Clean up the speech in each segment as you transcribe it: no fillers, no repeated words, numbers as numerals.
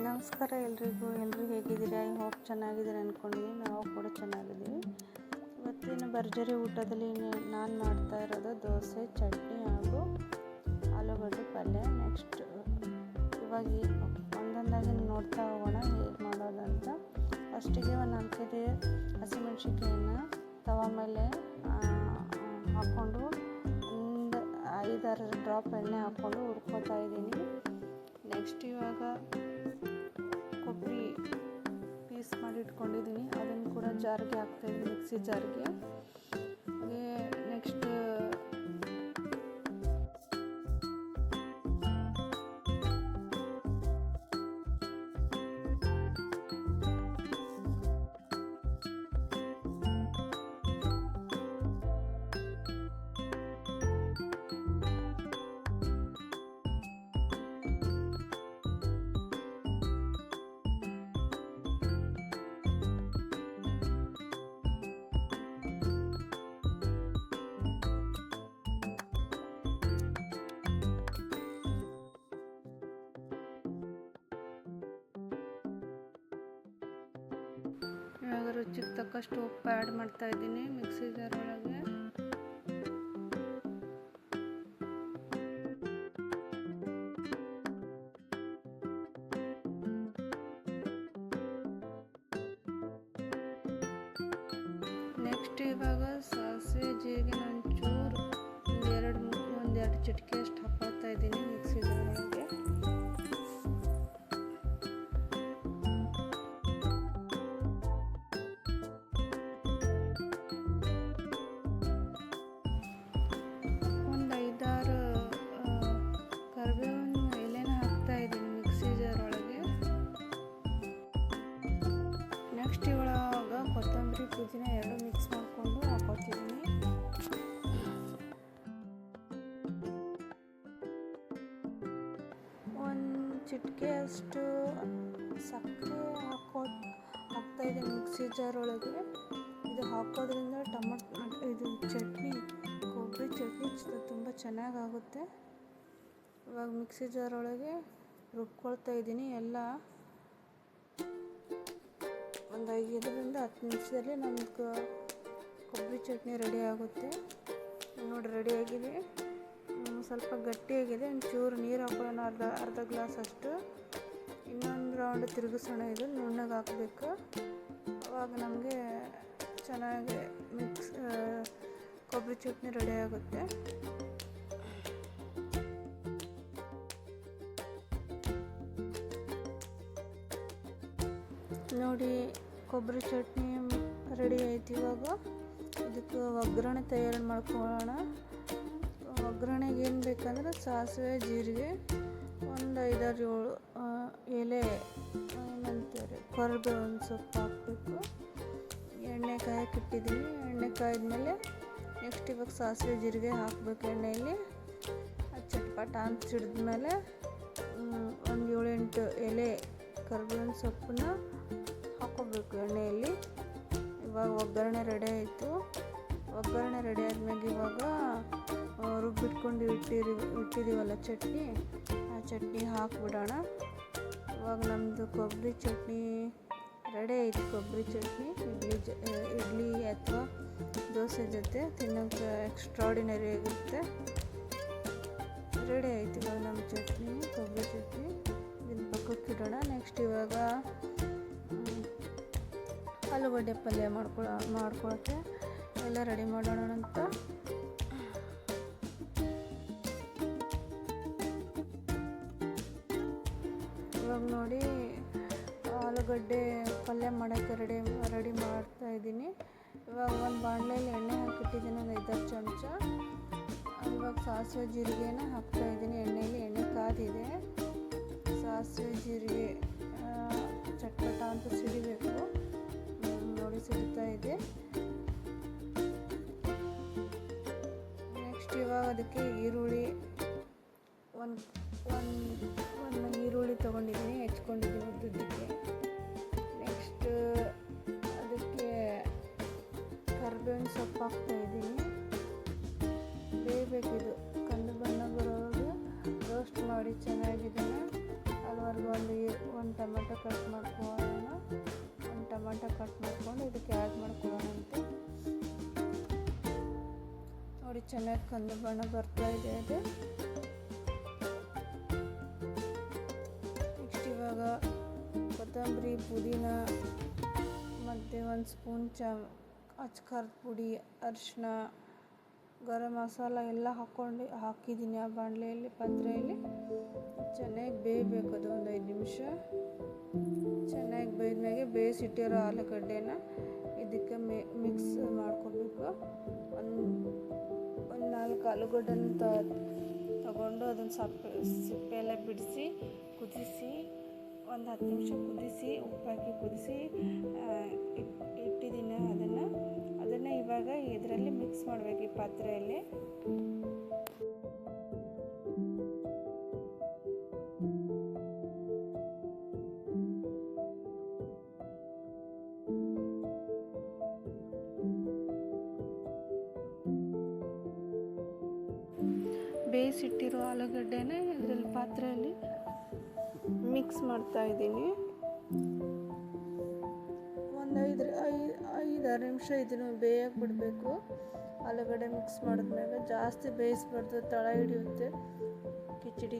ನಮಸ್ಕಾರ ಎಲ್ಲರೂ ಹೇಗಿದ್ದೀರಾ? ಐ ಹೋಪ್ ಚೆನ್ನಾಗಿದ್ದೀರಾ ಅಂದ್ಕೊಂಡಿದ್ದೀನಿ. ನಾವು ಕೂಡ ಚೆನ್ನಾಗಿದ್ದೀವಿ. ಇವತ್ತಿನ ಭರ್ಜರಿ ಊಟದಲ್ಲಿ ನಾನು ಮಾಡ್ತಾ ಇರೋದು ದೋಸೆ, ಚಟ್ನಿ ಹಾಗೂ ಆಲೂಗಡ್ಡೆ ಪಲ್ಯ. ನೆಕ್ಸ್ಟ್ ಇವಾಗ ಒಂದೊಂದಾಗಿ ನೋಡ್ತಾ ಹೋಗೋಣ ಹೇಗೆ ಮಾಡೋದಂತ. ಫಸ್ಟಿಗೆ ಒಂದು 4 ಹಸಿಮೆಣ್ಸಿನ್ಕಾಯಿನ ತವಾ ಮೇಲೆ ಹಾಕ್ಕೊಂಡು ಒಂದು 5-6 ಡ್ರಾಪ್ ಎಣ್ಣೆ ಹಾಕ್ಕೊಂಡು ಹುರ್ಕೋತಾ ಇದ್ದೀನಿ. ನೆಕ್ಸ್ಟ್ ಇವಾಗ ಕೊಬ್ಬರಿ ಪೀಸ್ ಮಾಡಿ ಇಟ್ಕೊಂಡಿದ್ದೀನಿ, ಅದನ್ನು ಕೂಡ ಜಾರ್ಗೆ ಹಾಕ್ತಾಯಿದ್ದೀನಿ, ಮಿಕ್ಸಿ ಜಾರ್ಗೆ. ನೆಕ್ಸ್ಟ್ ಇವಾಗ ರುಚಿಗೆ ತಕ್ಕಷ್ಟು ಉಪ್ಪು ಆ್ಯಡ್ ಮಾಡ್ತಾ ಇದ್ದೀನಿ ಮಿಕ್ಸಿ ಜಾರ್ ಒಳಗೆ. ನೆಕ್ಸ್ಟ್ ಇವಾಗ ಸಾಸಿವೆ ಜೀರಿಗೆ ಒಂಚೂರು ಒಂದೆರಡು ಚಿಟಿಕೆ ಅಷ್ಟು ಹಾಕ್ತಾ ಇದ್ದೀನಿ ಮಿಕ್ಸಿ ಜಾರ್ ಒಳಗೆ. ಒಂದು 5-6 ಕರಿಬೇವಿನ ಎಲೆನ ಹಾಕ್ತಾ ಇದ್ದೀನಿ ಮಿಕ್ಸಿ ಜಾರ್ ಒಳಗೆ. ನೆಕ್ಸ್ಟ್ ಇವಾಗ ಕೊತ್ತಂಬರಿ ಪುದೀನ ಎರಡು ಮಿಕ್ಸ್ ಮಾಡಿಕೊಂಡು ಹಾಕೋತಿದ್ದೀನಿ. ಒಂದು ಚಿಟಿಕೆ ಅಷ್ಟು ಸಕ್ಕರೆ ಹಾಕ್ತಾಯಿದ್ದೀನಿ ಮಿಕ್ಸಿ ಜಾರ್ ಒಳಗೆ. ಇದು ಹಾಕೋದ್ರಿಂದ ಇದು ಚಟ್ನಿ, ಕೊಬ್ಬರಿ ಚಟ್ನಿ ತುಂಬ ಚೆನ್ನಾಗಾಗುತ್ತೆ. ಇವಾಗ ಮಿಕ್ಸಿ ಜಾರ್ ಒಳಗೆ ರುಬ್ಕೊಳ್ತಾ ಇದ್ದೀನಿ ಎಲ್ಲ. ಒಂದು 5-10 ನಿಮಿಷದಲ್ಲಿ ನಮ್ಗೆ ಕೊಬ್ಬರಿ ಚಟ್ನಿ ರೆಡಿ ಆಗುತ್ತೆ. ನೋಡಿ ರೆಡಿಯಾಗಿದೆ. ಸ್ವಲ್ಪ ಗಟ್ಟಿಯಾಗಿದೆ. ಒಂಚೂರು ನೀರು ಹಾಕೊಳ್ಳೋಣ, ಅರ್ಧ ಗ್ಲಾಸ್ ಅಷ್ಟು. ಇನ್ನೊಂದು ರೌಂಡ್ ತಿರುಗಿಸೋಣ. ಇದು ನುಣ್ಣಗೆ ಹಾಕಬೇಕು. ಅವಾಗ ನಮಗೆ ಚೆನ್ನಾಗಿ ಕೊಬ್ಬರಿ ಚಟ್ನಿ ರೆಡಿ ಆಗುತ್ತೆ. ನೋಡಿ ಕೊಬ್ಬರಿ ಚಟ್ನಿ ರೆಡಿ ಆಯ್ತು. ಇವಾಗ ಇದಕ್ಕೆ ಒಗ್ಗರಣೆ ತಯಾರು ಮಾಡ್ಕೊಳ್ಳೋಣ. ಒಗ್ಗರಣೆಗೆ ಏನು ಬೇಕಂದ್ರೆ ಸಾಸಿವೆ, ಜೀರಿಗೆ, ಒಂದು 5-7 ಎಲೆ ಏನಂತಾರೆ ಕರಿಬೇವಿನ ಸೊಪ್ಪು ಹಾಕಬೇಕು. ಎಣ್ಣೆ ಕಾಯಕ್ಕೆ ಇಟ್ಟಿದ್ದೀನಿ. ಎಣ್ಣೆ ಕಾಯ್ದ್ಮೇಲೆ ನೆಕ್ಸ್ಟ್ ಇವಾಗ ಸಾಸಿವೆ ಜೀರಿಗೆ ಹಾಕಬೇಕು ಎಣ್ಣೆಯಲ್ಲಿ. ಅದು ಚಟ್ಪಟ ಅಂತ ಸಿಡಿದ್ಮೇಲೆ ಒಂದು 7-8 ಎಲೆ ಕರಿಬೇವಿನ ಸೊಪ್ಪನ್ನ ಹಾಕ್ಕೋಬೇಕು ಎಣ್ಣೆಯಲ್ಲಿ. ಇವಾಗ ಒಗ್ಗರಣೆ ರೆಡಿ ಆಯಿತು. ಒಗ್ಗರಣೆ ರೆಡಿ ಆದ್ಮೇಲೆ ಇವಾಗ ರುಬ್ಬಿಟ್ಕೊಂಡು ಇಟ್ಟಿದ್ದೀವಲ್ಲ ಚಟ್ನಿ, ಆ ಚಟ್ನಿ ಹಾಕ್ಬಿಡೋಣ. ಇವಾಗ ನಮ್ಮದು ಕೊಬ್ಬರಿ ಚಟ್ನಿ ರೆಡಿ ಆಯಿತು. ಕೊಬ್ಬರಿ ಚಟ್ನಿ ಇಡ್ಲಿ ಅಥವಾ ದೋಸೆ ಜೊತೆ ತಿನ್ನೋಕ್ಕೆ ಎಕ್ಸ್ಟ್ರಾಡಿನರಿ ಆಗುತ್ತೆ. ರೆಡಿ ಆಯಿತು ಇವಾಗ ನಮ್ಮ ಚಟ್ನಿ, ಕೊಬ್ಬರಿ ಚಟ್ನಿ. ಇದನ್ನು ಪಕ್ಕಕ್ಕೆ ಇಡೋಣ. ನೆಕ್ಸ್ಟ್ ಇವಾಗ ಆಲೂಗಡ್ಡೆ ಪಲ್ಯ ಮಾಡ್ಕೊಳ್ಳೋಕ್ಕೆ ಎಲ್ಲ ರೆಡಿ ಮಾಡೋಣ ಅಂತ. ಇವಾಗ ನೋಡಿ ಆಲೂಗಡ್ಡೆ ಪಲ್ಯ ಮಾಡೋಕ್ಕೆ ರೆಡಿ ಮಾಡ್ತಾ ಇದ್ದೀನಿ. ಇವಾಗ ಒಂದು ಬಾಣಲೆಯಲ್ಲಿ ಎಣ್ಣೆ ಹಾಕಿಟ್ಟಿದ್ದೀನಿ, ಒಂದು 5-6 ಚಮಚ. ಇವಾಗ ಸಾಸಿವೆ ಜೀರಿಗೆನ ಹಾಕ್ತಾಯಿದ್ದೀನಿ ಎಣ್ಣೆಯಲ್ಲಿ. ಎಣ್ಣೆ ಕಾದಿದೆ. ಸಾಸಿವೆ ಜೀರಿಗೆ ಚಟ್ಪಟ ಅಂತ ಸಿಡಿಬೇಕು. ನೋಡಿ ಸಿಡ್ತಾ ಇದೆ. ನೆಕ್ಸ್ಟ್ ಇವಾಗ ಅದಕ್ಕೆ ಈರುಳ್ಳಿ ಒಂದು ಈರುಳ್ಳಿ ತೊಗೊಂಡಿದ್ದೀನಿ, ಹೆಚ್ಕೊಂಡಿದ್ದೀನಿ ಉದ್ದಕ್ಕೆ. ನೆಕ್ಸ್ಟ್ ಅದಕ್ಕೆ ಕರಿಬೇವಿನ ಸೊಪ್ಪು ಹಾಕ್ತಾಯಿದ್ದೀನಿ. ಬೇಯಬೇಕಿದು, ಕಂದು ಬಣ್ಣ ಬರೋದು ರೋಸ್ಟ್ ಮಾಡಿ ಚೆನ್ನಾಗಿದ್ದಾನೆ ಅಲ್ಲಿವರೆಗೂ ಒಂದು ಟೊಮೆಟೊ ಕಟ್ ಮಾಡ್ಕೊಳ್ಳೋಣ. ಒಂದು ಟೊಮೆಟೊ ಕಟ್ ಮಾಡ್ಕೊಂಡು ಇದಕ್ಕೆ ಆ್ಯಡ್ ಮಾಡ್ಕೊಳ್ಳೋಣಂತೆ. ನೋಡಿ ಚೆನ್ನಾಗಿ ಕಂದು ಬಣ್ಣ ಬರ್ತಾ ಇದೆ ಅದು. ನೆಕ್ಸ್ಟ್ ಇವಾಗ ಕೊತ್ತಂಬರಿ, ಪುದೀನ ಮತ್ತು ಒಂದು ಸ್ಪೂನ್ ಅಚ್ಕಾರದ ಪುಡಿ, ಅರಿಶಿನ, ಗರಂ ಮಸಾಲ ಎಲ್ಲ ಹಾಕಿದ್ದೀನಿ ಆ ಬಾಣಲೆಯಲ್ಲಿ, ಪಾತ್ರೆಯಲ್ಲಿ. ಚೆನ್ನಾಗಿ ಬೇಯಬೇಕು ಅದು ಒಂದು 5 ನಿಮಿಷ. ಚೆನ್ನಾಗಿ ಬೇಯ್ದ್ಮೇಲೆ ಬೇಯಿಸಿಟ್ಟಿರೋ ಆಲೂಗಡ್ಡೆನ ಇದಕ್ಕೆ ಮಿಕ್ಸ್ ಮಾಡ್ಕೋಬೇಕು. ಒಂದು 4 ಆಲೂಗಡ್ಡೆನ ತಗೊಂಡು ಅದನ್ನು ಸಿಪ್ಪೆ ಎಲ್ಲ ಬಿಡಿಸಿ ಕುದಿಸಿ ಒಂದು 10 ನಿಮಿಷ ಕುದಿಸಿ ಉಪ್ಪಾಕಿ ಕುದಿಸಿ ಇಟ್ಟಿದ್ದೀನಿ. ಅದನ್ನು ಇವಾಗ ಇದರಲ್ಲಿ ಮಿಕ್ಸ್ ಮಾಡಬೇಕು ಈ ಪಾತ್ರೆಯಲ್ಲಿ. ಬೇಯಿಸಿಟ್ಟಿರೋ ಆಲೂಗಡ್ಡೆನ ಇದರಲ್ಲಿ ಪಾತ್ರೆಯಲ್ಲಿ ಮಿಕ್ಸ್ ಮಾಡ್ತಾ ಇದ್ದೀನಿ. ಒಂದು 5-6 ನಿಮಿಷ ಇದನ್ನು ಬೇಯಕ್ಕೆ ಬಿಡಬೇಕು. ಆಲೂಗಡ್ಡೆ ಮಿಕ್ಸ್ ಮಾಡಿದ್ಮೇಲೆ ಜಾಸ್ತಿ ಬೇಯಿಸ್ಬಾರ್ದು, ತಳ ಹಿಡಿಯುತ್ತೆ,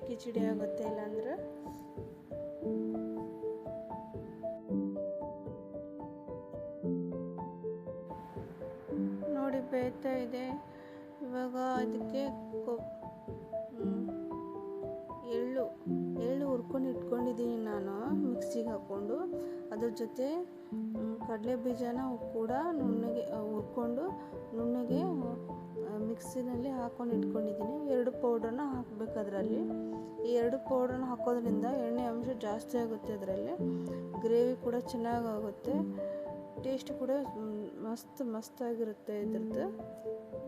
ಕಿಚಡಿ ಆಗುತ್ತೆ ಇಲ್ಲಾಂದರೆ. ನೋಡಿ ಬೇಯ್ತಾ ಇದೆ. ಇವಾಗ ಇದಕ್ಕೆ ಎಳ್ಳು ಹುರ್ಕೊಂಡು ಇಟ್ಕೊಂಡಿದ್ದೀನಿ ನಾನು ಮಿಕ್ಸಿಗೆ ಹಾಕ್ಕೊಂಡು. ಅದ್ರ ಜೊತೆ ಕಡಲೆ ಬೀಜನ ಕೂಡ ನುಣ್ಣಗೆ ಹುರ್ಕೊಂಡು ನುಣ್ಣಗೆ ಮಿಕ್ಸಿನಲ್ಲಿ ಹಾಕ್ಕೊಂಡು ಇಟ್ಕೊಂಡಿದ್ದೀನಿ. 2 ಪೌಡ್ರನ್ನ ಹಾಕಬೇಕು ಅದರಲ್ಲಿ. ಈ 2 ಪೌಡ್ರನ್ನ ಹಾಕೋದ್ರಿಂದ ಎಣ್ಣೆ ಅಂಶ ಜಾಸ್ತಿ ಆಗುತ್ತೆ ಅದರಲ್ಲಿ. ಗ್ರೇವಿ ಕೂಡ ಚೆನ್ನಾಗಾಗುತ್ತೆ, ಟೇಸ್ಟ್ ಕೂಡ ಮಸ್ತಾಗಿರುತ್ತೆ ಇದ್ರದ್ದು.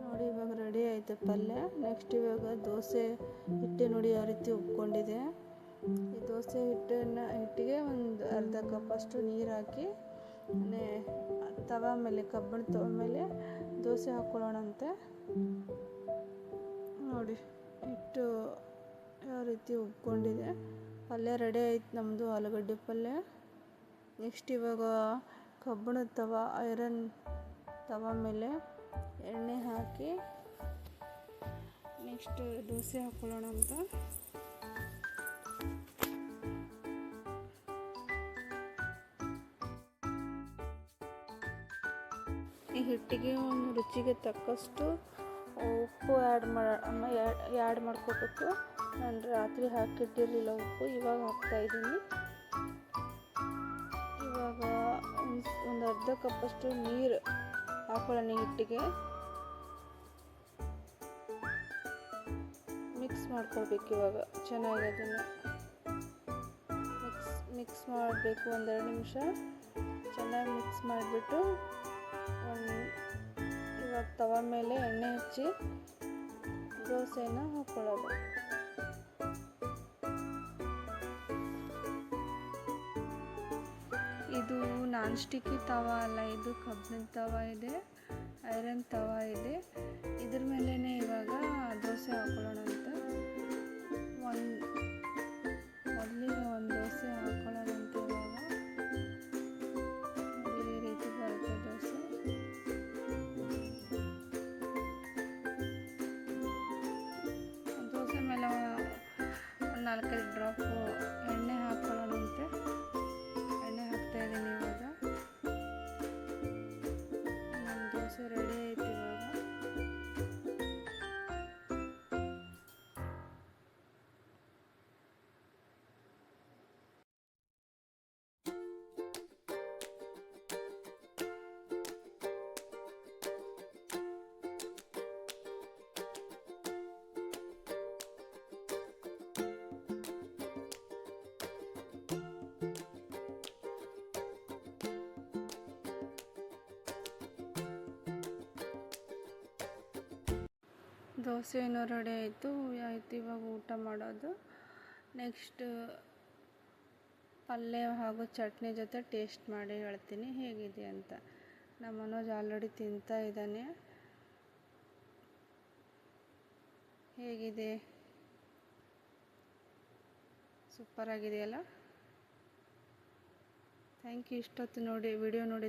ನೋಡಿ ಇವಾಗ ರೆಡಿ ಆಯಿತು ಪಲ್ಯ. ನೆಕ್ಸ್ಟ್ ಇವಾಗ ದೋಸೆ ಹಿಟ್ಟು ನೋಡಿ ಯಾವ ರೀತಿ ಉಬ್ಕೊಂಡಿದೆ. ಈ ದೋಸೆ ಹಿಟ್ಟಿಗೆ ಒಂದು ಅರ್ಧ ಕಪ್ಪಷ್ಟು ನೀರು ಹಾಕಿ ಕಬ್ಬಿಣ ತವ ಮೇಲೆ ದೋಸೆ ಹಾಕ್ಕೊಳ್ಳೋಣಂತೆ. ನೋಡಿ ಹಿಟ್ಟು ಯಾವ ರೀತಿ ಉಬ್ಕೊಂಡಿದೆ. ಪಲ್ಯ ರೆಡಿ ಆಯ್ತು ನಮ್ಮದು, ಆಲೂಗಡ್ಡೆ ಪಲ್ಯ. ನೆಕ್ಸ್ಟ್ ಇವಾಗ ಕಬ್ಬಿಣದ ತವ, ಐರನ್ ತವ ಮೇಲೆ ಎಣ್ಣೆ ಹಾಕಿ ನೆಕ್ಸ್ಟ್ ದೋಸೆ ಹಾಕ್ಕೊಳ್ಳೋಣ ಅಂತ. ಈ ಹಿಟ್ಟಿಗೆ ಒಂದು ರುಚಿಗೆ ತಕ್ಕಷ್ಟು ಉಪ್ಪು ಆ್ಯಡ್ ಮಾಡ್ಕೋಬೇಕು. ನಾನು ರಾತ್ರಿ ಹಾಕಿಟ್ಟಿರಲಿಲ್ಲ ಉಪ್ಪು, ಇವಾಗ ಹಾಕ್ತಾಯಿದ್ದೀನಿ. ಇವಾಗ ಒಂದು ಅರ್ಧ ಕಪ್ಪಷ್ಟು ನೀರು ಹಾಕೊಳ್ಳೋಣ ಹಿಟ್ಟಿಗೆ. ಮಿಕ್ಸ್ ಮಾಡ್ಕೊಳ್ಬೇಕು ಇವಾಗ ಚೆನ್ನಾಗಿ. ಅದನ್ನು ಮಿಕ್ಸ್ ಮಾಡಬೇಕು. 1-2 ನಿಮಿಷ ಚೆನ್ನಾಗಿ ಮಿಕ್ಸ್ ಮಾಡಿಬಿಟ್ಟು ಇವಾಗ ತವ ಮೇಲೆ ಎಣ್ಣೆ ಹಚ್ಚಿ ದೋಸೆನ ಹಾಕ್ಕೊಳ್ಳೋದು. ಇದು ನಾನ್ ಸ್ಟಿಕ್ಕಿ ತವ ಅಲ್ಲ, ಇದು ಕಬ್ಬಿಣದ ತವ ಇದೆ, ಐರನ್ ತವ ಇದೆ. ಇದ್ರ ಮೇಲೇ ಇವಾಗ ದೋಸೆ ಹಾಕೊಳ್ಳೋಣ ಅಂತ. ಮೊದಲಿಗೆ ಒಂದು ದೋಸೆ ಹಾಕೊಳ್ಳೋಣ ಅಂತ. ಇವಾಗ ಈ ರೀತಿ ಬರುತ್ತೆ ದೋಸೆ. ದೋಸೆ ಮೇಲೆ ಒಂದು 4-5 ಡ್ರಾಪು ಎಣ್ಣೆ ಹಾಕೊಳ್ಳೋಣಂತೆ. ಎಣ್ಣೆ ಹಾಕ್ತಾ ಇದ್ದೀನಿ ಇವಾಗ. ನಮ್ಮ ದೋಸೆ ರೆಡಿ ಆಯ್ತು ಇವಾಗ. ದೋಸೆನೂ ರೆಡಿ ಆಯಿತು. ಇವಾಗ ಊಟ ಮಾಡೋದು. ನೆಕ್ಸ್ಟ್ ಪಲ್ಯ ಹಾಗೂ ಚಟ್ನಿ ಜೊತೆ ಟೇಸ್ಟ್ ಮಾಡಿ ಹೇಳ್ತೀನಿ ಹೇಗಿದೆ ಅಂತ. ನಮ್ಮ ಮನೋಜ್ ಆಲ್ರೆಡಿ ತಿಂತಾ ಇದ್ದಾನೆ. ಹೇಗಿದೆ? ಸೂಪರ್ ಆಗಿದೆಯಲ್ಲ. Thank you. ಇಷ್ಟೊತ್ತು ನೋಡಿ ವಿಡಿಯೋ ನೋಡಿ